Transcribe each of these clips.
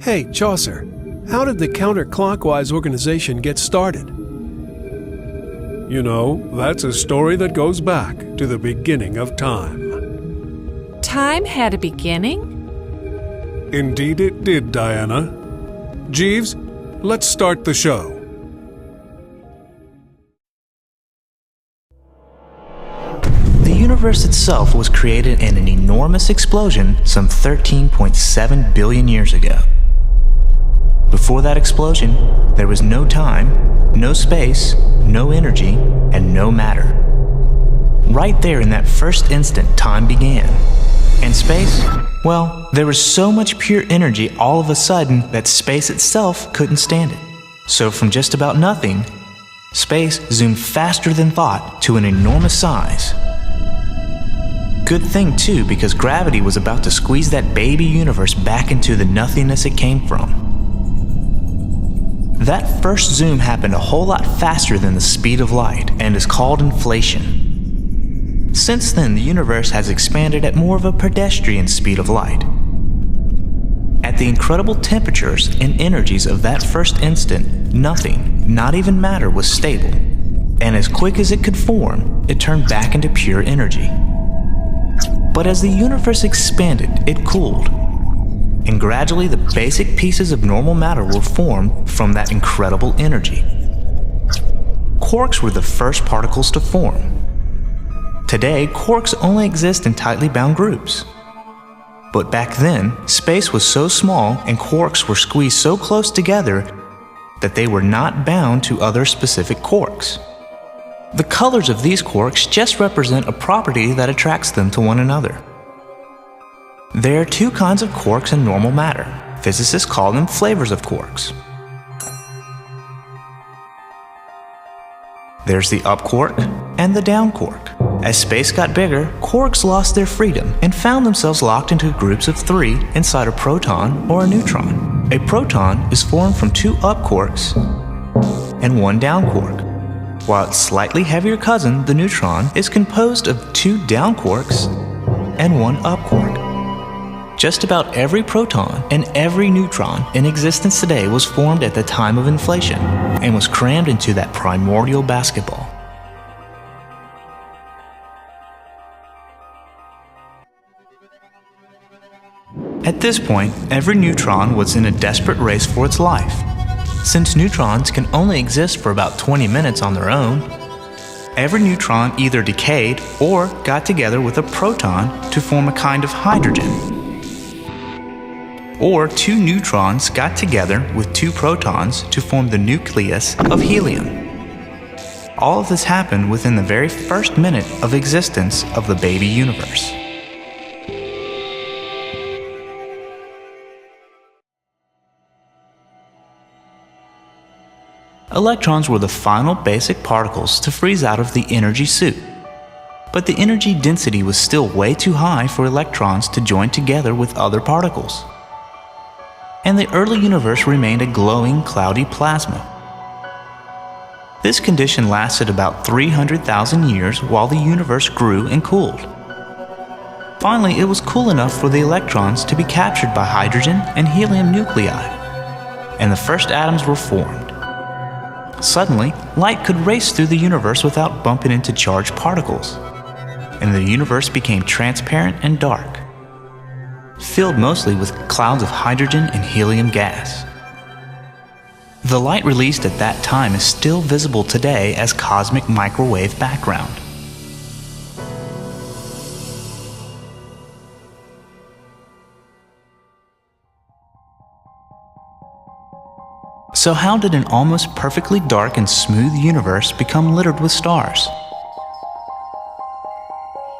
Hey, Chaucer, how did the counterclockwise organization get started? You know, that's a story that goes back to the beginning of time. Time had a beginning? Indeed it did, Diana. Jeeves, let's start the show. The universe itself was created in an enormous explosion some 13.7 billion years ago. Before that explosion, there was no time, no space, no energy, and no matter. Right there in that first instant, time began. And space? Well, there was so much pure energy all of a sudden that space itself couldn't stand it. So from just about nothing, space zoomed faster than thought to an enormous size. Good thing too, because gravity was about to squeeze that baby universe back into the nothingness it came from. That first zoom happened a whole lot faster than the speed of light and is called inflation. Since then, the universe has expanded at more of a pedestrian speed of light. At the incredible temperatures and energies of that first instant, nothing, not even matter, was stable. And as quick as it could form, it turned back into pure energy. But as the universe expanded, it cooled. And gradually the basic pieces of normal matter were formed from that incredible energy. Quarks were the first particles to form. Today, quarks only exist in tightly bound groups. But back then, space was so small and quarks were squeezed so close together that they were not bound to other specific quarks. The colors of these quarks just represent a property that attracts them to one another. There are two kinds of quarks in normal matter. Physicists call them flavors of quarks. There's the up quark and the down quark. As space got bigger, quarks lost their freedom and found themselves locked into groups of three inside a proton or a neutron. A proton is formed from two up quarks and one down quark, while its slightly heavier cousin, the neutron, is composed of two down quarks and one up quark. Just about every proton and every neutron in existence today was formed at the time of inflation and was crammed into that primordial basketball. At this point, every neutron was in a desperate race for its life. Since neutrons can only exist for about 20 minutes on their own, every neutron either decayed or got together with a proton to form a kind of hydrogen. Or two neutrons got together with two protons to form the nucleus of helium. All of this happened within the very first minute of existence of the baby universe. Electrons were the final basic particles to freeze out of the energy soup. But the energy density was still way too high for electrons to join together with other particles. And the early universe remained a glowing, cloudy plasma. This condition lasted about 300,000 years while the universe grew and cooled. Finally, it was cool enough for the electrons to be captured by hydrogen and helium nuclei, and the first atoms were formed. Suddenly, light could race through the universe without bumping into charged particles, and the universe became transparent and dark, filled mostly with clouds of hydrogen and helium gas. The light released at that time is still visible today as cosmic microwave background. So how did an almost perfectly dark and smooth universe become littered with stars?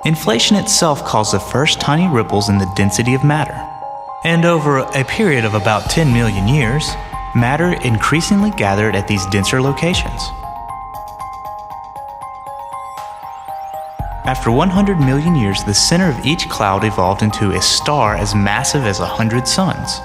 Inflation itself caused the first tiny ripples in the density of matter. And over a period of about 10 million years, matter increasingly gathered at these denser locations. After 100 million years, the center of each cloud evolved into a star as massive as 100 suns.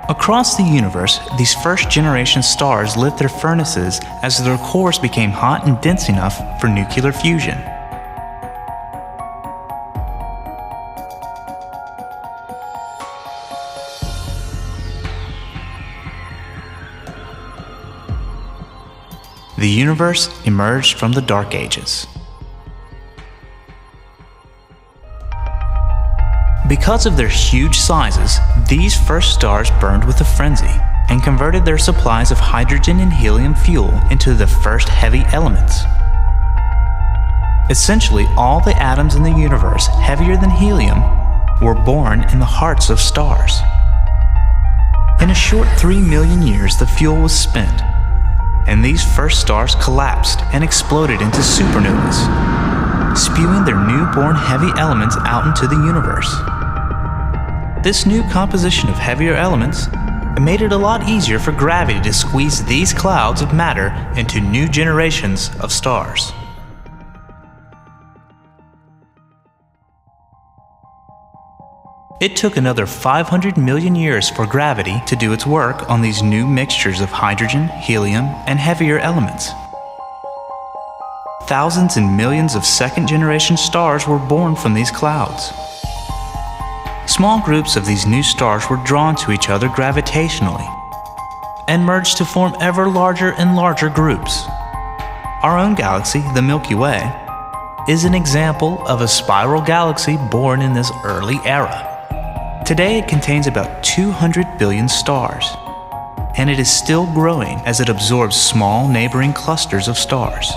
Across the universe, these first-generation stars lit their furnaces as their cores became hot and dense enough for nuclear fusion. the universe emerged from the Dark Ages. Because of their huge sizes, these first stars burned with a frenzy and converted their supplies of hydrogen and helium fuel into the first heavy elements. Essentially, all the atoms in the universe heavier than helium were born in the hearts of stars. In a short 3 million years, the fuel was spent, and these first stars collapsed and exploded into supernovas, spewing their newborn heavy elements out into the universe. This new composition of heavier elements made it a lot easier for gravity to squeeze these clouds of matter into new generations of stars. It took another 500 million years for gravity to do its work on these new mixtures of hydrogen, helium, and heavier elements. Thousands and millions of second-generation stars were born from these clouds. Small groups of these new stars were drawn to each other gravitationally and merged to form ever larger and larger groups. Our own galaxy, the Milky Way, is an example of a spiral galaxy born in this early era. Today it contains about 200 billion stars, and it is still growing as it absorbs small neighboring clusters of stars.